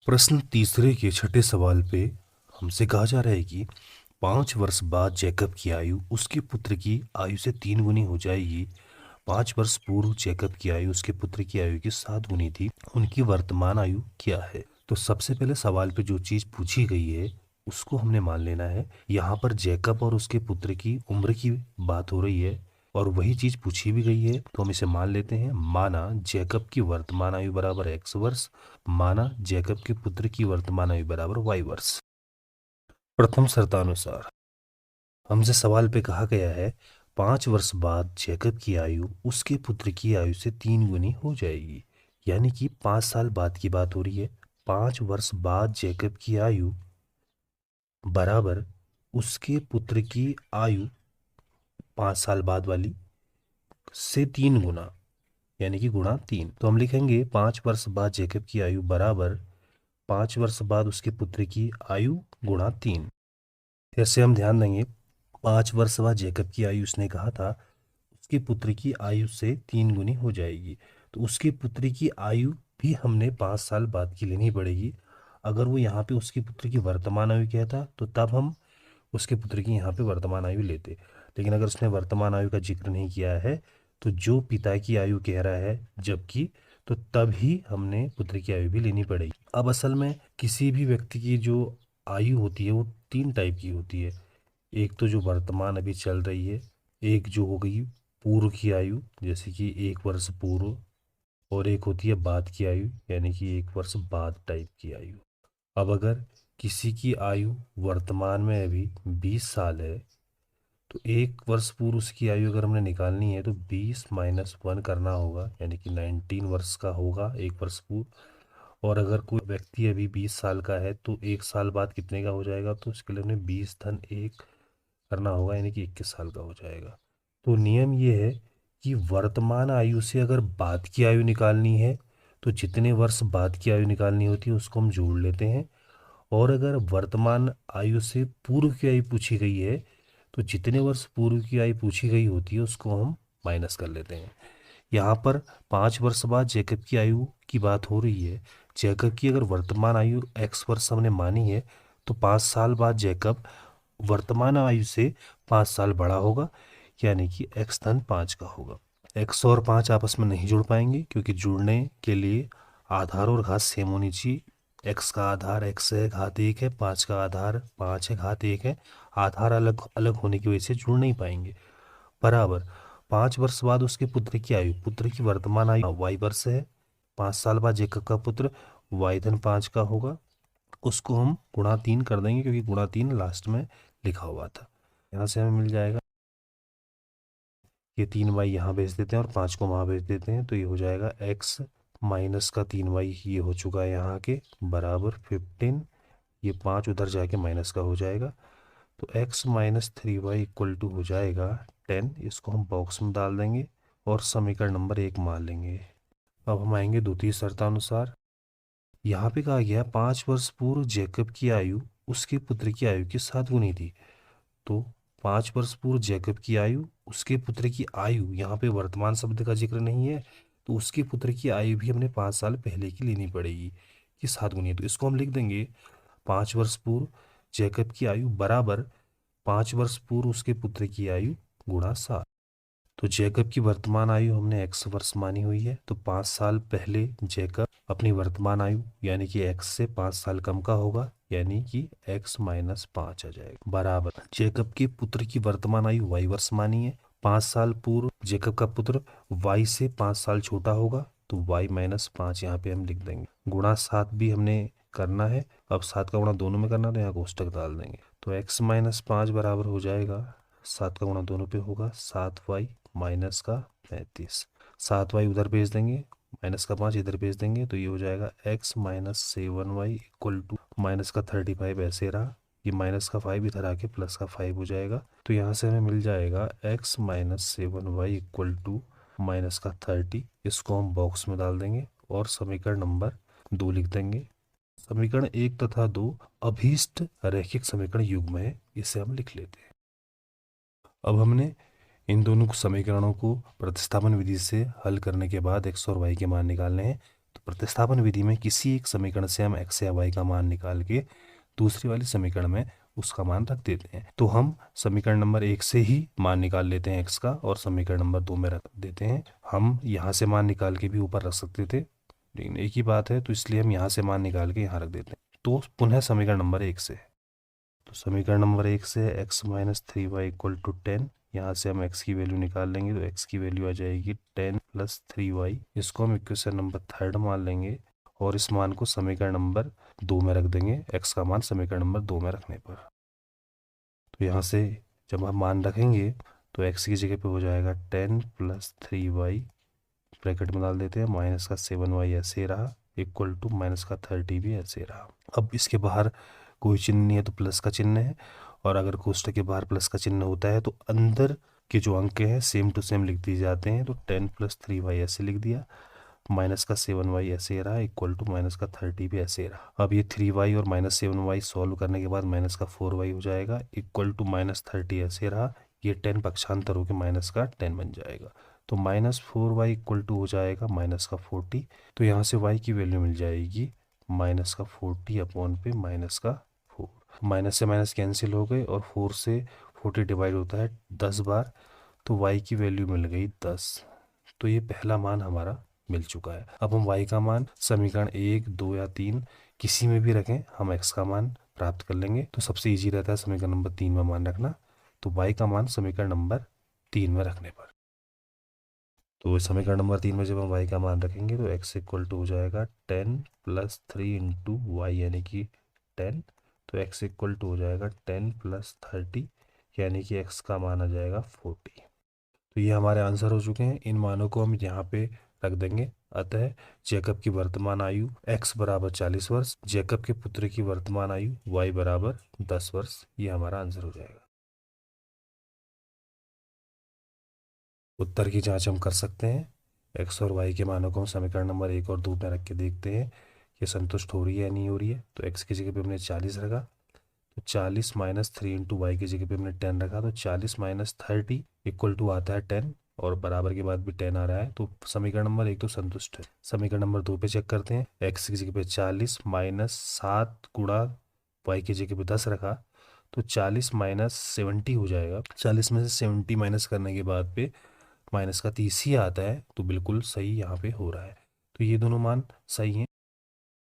प्रश्न तीसरे के छठे सवाल पे हमसे कहा जा रहा है कि 5 वर्ष बाद जैकब की आयु उसके पुत्र की आयु से 3 गुनी हो जाएगी। 5 वर्ष पूर्व जैकब की आयु उसके पुत्र की आयु की 7 गुनी थी। उनकी वर्तमान आयु क्या है? तो सबसे पहले सवाल पे जो चीज़ पूछी गई है उसको हमने मान लेना है। यहाँ पर जैकब और उसके पुत्र की उम्र की बात हो रही है और वही चीज पूछी भी गई है, तो हम इसे मान लेते हैं। माना जैकब की वर्तमान आयु बराबर x वर्ष, माना जैकब के पुत्र की वर्तमान आयु बराबर y वर्ष। प्रथम शर्तानुसार हमसे सवाल पे कहा गया है 5 वर्ष बाद जैकब की आयु उसके पुत्र की आयु से 3 गुनी हो जाएगी, यानी कि 5 साल बाद की बात हो रही है। 5 वर्ष बाद जैकब की आयु बराबर उसके पुत्र की आयु 5 साल बाद वाली से 3 गुना, यानी कि गुणा 3। तो हम लिखेंगे 5 वर्ष बाद जैकब की आयु बराबर 5 वर्ष बाद उसके पुत्र की आयु गुणा 3। ऐसे हम ध्यान देंगे 5 वर्ष बाद जैकब की आयु उसने कहा था उसके पुत्र की आयु से 3 गुनी हो जाएगी, तो उसके पुत्र की आयु भी हमने 5 साल बाद की लेनी पड़ेगी। अगर वो यहाँ पे उसके पुत्र की वर्तमान आयु कहता तो तब हम उसके पुत्र की यहाँ पे वर्तमान आयु लेते, लेकिन अगर उसने वर्तमान आयु का जिक्र नहीं किया है तो जो पिता की आयु कह रहा है जबकि, तो तभी हमने पुत्र की आयु भी लेनी पड़ेगी। अब असल में किसी भी व्यक्ति की जो आयु होती है वो 3 टाइप की होती है। एक तो जो वर्तमान अभी चल रही है, एक जो हो गई पूर्व की आयु जैसे कि 1 वर्ष पूर्व, और एक होती है बाद की आयु यानी कि 1 वर्ष बाद टाइप की आयु। अब अगर किसी की आयु वर्तमान में अभी 20 साल है तो 1 वर्ष पूर्व उसकी आयु अगर हमने निकालनी है तो 20 - 1 करना होगा, यानी कि 19 वर्ष का होगा 1 वर्ष पूर्व। और अगर कोई व्यक्ति अभी 20 साल का है तो 1 साल बाद कितने का हो जाएगा, तो उसके लिए हमें 20 - 1 करना होगा, यानी कि 21 साल का हो जाएगा। तो नियम ये है कि वर्तमान आयु से अगर बाद की आयु निकालनी है तो जितने वर्ष बाद की आयु निकालनी होती है उसको हम जोड़ लेते हैं, और अगर वर्तमान आयु से पूर्व की आयु पूछी गई है तो जितने वर्ष पूर्व की आयु पूछी गई होती है उसको हम माइनस कर लेते हैं। यहाँ पर 5 वर्ष बाद जैकब की आयु की बात हो रही है। जैकब की अगर वर्तमान आयु x वर्ष हमने मानी है तो 5 साल बाद जैकब वर्तमान आयु से 5 साल बड़ा होगा, यानी कि x धन 5 का होगा। x और 5 आपस में नहीं जुड़ पाएंगे क्योंकि जुड़ने के लिए आधार और घात सेम होनी चाहिए। x का आधार x है, घात 1 है, 5 का आधार 5 है, घात 1 है। आधार अलग अलग होने की वजह से जुड़ नहीं पाएंगे। बराबर 5 वर्ष बाद उसके पुत्र की आयु, पुत्र की वर्तमान आयु y वर्ष है। 5 साल बाद जैकब का पुत्र y धन 5 का होगा, उसको हम गुणा 3 कर देंगे क्योंकि गुणा 3 लास्ट में लिखा हुआ था। यहाँ से हमें मिल जाएगा, ये 3y यहाँ भेज देते हैं और 5 को वहाँ भेज देते हैं, तो ये हो जाएगा x माइनस का 3y, ये हो चुका है यहाँ के बराबर 15। ये 5 उधर जाके माइनस का हो जाएगा, तो x - 3y इक्वल टू हो जाएगा 10। इसको हम बॉक्स में डाल देंगे और समीकरण नंबर 1 मान लेंगे। अब हम आएंगे द्वितीय शर्तानुसार। यहाँ पे कहा गया 5 वर्ष पूर्व जैकब की आयु उसके पुत्र की आयु की 7 गुनी थी। तो 5 वर्ष पूर्व जैकब की आयु उसके पुत्र की आयु, यहाँ पे वर्तमान शब्द का जिक्र नहीं है तो उसके पुत्र की आयु भी हमने 5 साल पहले की लेनी पड़ेगी कि 7 गुनी है। तो इसको हम लिख देंगे 5 वर्ष पूर्व जैकब की आयु बराबर 5 वर्ष पूर्व उसके पुत्र की आयु गुणा 7। तो जैकब की वर्तमान आयु हमने x वर्ष मानी हुई है, तो 5 साल पहले जैकब अपनी वर्तमान आयु यानी कि x से 5 साल कम का होगा, यानी कि x - 5 आ जाएगा बराबर जैकब के पुत्र की वर्तमान आयु y वर्ष मानी है। 5 साल पूर्व जैकब का पुत्र y से 5 साल छोटा होगा, तो y - 5 यहाँ पे हम लिख देंगे। गुणा 7 भी हमने करना है, अब 7 का गुणा दोनों में करना, तो यहाँ कोष्टक डाल देंगे। तो x - 5 बराबर हो जाएगा 7 का गुणा दोनों पे होगा 7y माइनस का 35। 7y उधर भेज देंगे, माइनस का 5 इधर भेज देंगे, तो ये हो जाएगा x - 7y equal to minus का 35 ऐसे रहा, ये माइनस का 5 इधर आके प्लस का 5 हो जाएगा। तो यहाँ से हमें मिल जाएगा x - 7y equal to minus का 30। इसको हम बॉक्स में डाल देंगे और समीकरण नंबर 2 लिख देंगे। समीकरण 1 तथा 2 अभीष्ट रैखिक समीकरण युग्म है, इसे हम लिख लेते हैं। अब हमने इन दोनों समीकरणों को प्रतिस्थापन विधि से हल करने के बाद x और y के मान निकालने हैं। तो प्रतिस्थापन विधि में किसी एक समीकरण से हम x या y का मान निकाल के दूसरी वाली समीकरण में उसका मान रख देते हैं। तो हम समीकरण नंबर 1 से ही मान निकाल लेते हैं x का और समीकरण नंबर 2 में रख देते हैं। हम यहाँ से मान निकाल के भी ऊपर रख सकते थे, लेकिन एक ही बात है, तो इसलिए हम यहाँ से मान निकाल के यहाँ रख देते हैं। तो पुनः समीकरण नंबर 1 से, तो समीकरण नंबर 1 से x minus 3y equal to 10, यहाँ से हम x की वैल्यू निकाल लेंगे तो x की वैल्यू आ जाएगी 10 प्लस 3y। इसको हम इक्वेशन नंबर 3 मान लेंगे और इस मान को समीकरण नंबर 2 में रख देंगे, x का मान समीकरण नंबर 2 में रखने पर। तो यहाँ से जब हम मान रखेंगे तो x की जगह पे हो जाएगा 10 प्लस 3y, ब्रैकेट में डाल देते हैं, माइनस का 7y ऐसे रहा, इक्वल टू माइनस का 30 भी ऐसे रहा। अब इसके बाहर कोई चिन्ह नहीं है तो प्लस का चिन्ह है, और अगर कोष्टक के बाहर प्लस का चिन्ह होता है तो अंदर के जो अंक हैं सेम टू सेम लिख दिए जाते हैं। तो 10 प्लस 3y ऐसे लिख दिया, माइनस का 7y ऐसे रहा, इक्वल टू माइनस का 30 भी ऐसे रहा। अब ये 3y और माइनस 7y सॉल्व करने के बाद माइनस का 4y हो जाएगा, इक्वल टू माइनस 30 ऐसे रहा। ये 10 पक्षांतर होकर माइनस का 10 बन जाएगा, तो माइनस 4y इक्वल टू हो जाएगा माइनस का 40। तो यहाँ से y की वैल्यू मिल जाएगी माइनस का 40 अपॉन पे माइनस का 4। माइनस से माइनस कैंसिल हो गए और 4 से 40 डिवाइड होता है 10 बार, तो y की वैल्यू मिल गई 10। तो ये पहला मान हमारा मिल चुका है। अब हम y का मान समीकरण 1, 2 या 3 किसी में भी रखें, हम x का मान प्राप्त कर लेंगे। तो सबसे इजी रहता है समीकरण नंबर 3 में मान रखना, तो y का मान समीकरण नंबर 3 में रखने पर। तो समीकरण नंबर 3 में जब हम y का मान रखेंगे तो x इक्वल टू हो जाएगा 10 प्लस 3 इंटू वाई यानी कि 10। तो x इक्वल टू हो जाएगा 10 प्लस 30 यानी कि x का मान आ जाएगा 40। तो ये हमारे आंसर हो चुके हैं। इन मानों को हम यहाँ पे रख देंगे। अतः जैकब की वर्तमान आयु x बराबर 40 वर्ष, जैकब के पुत्र की वर्तमान आयु y बराबर 10 वर्ष। ये हमारा आंसर हो जाएगा। उत्तर की जांच हम कर सकते हैं। x और y के मानों को हम समीकरण नंबर 1 और 2 में रख के देखते हैं कि संतुष्ट हो रही है या नहीं हो रही है। तो x की जगह पे हमने 40 रखा, तो 40 माइनस 3 इंटू वाई की जगह पे हमने 10 रखा, तो 40 माइनस 30 इक्वल टू आता है 10, और बराबर के बाद भी 10 आ रहा है। तो समीकरण नंबर 1 तो संतुष्ट है। समीकरण नंबर 2 पे चेक करते हैं। x की जगह पे 40 माइनस 7 गुणा वाई की जगह पे 10 रखा, तो 40 माइनस 70 हो जाएगा। 40 में से 70 माइनस करने के बाद पे माइनस का 30 ही आता है, तो बिल्कुल सही यहाँ पे हो रहा है। तो ये दोनों मान सही हैं।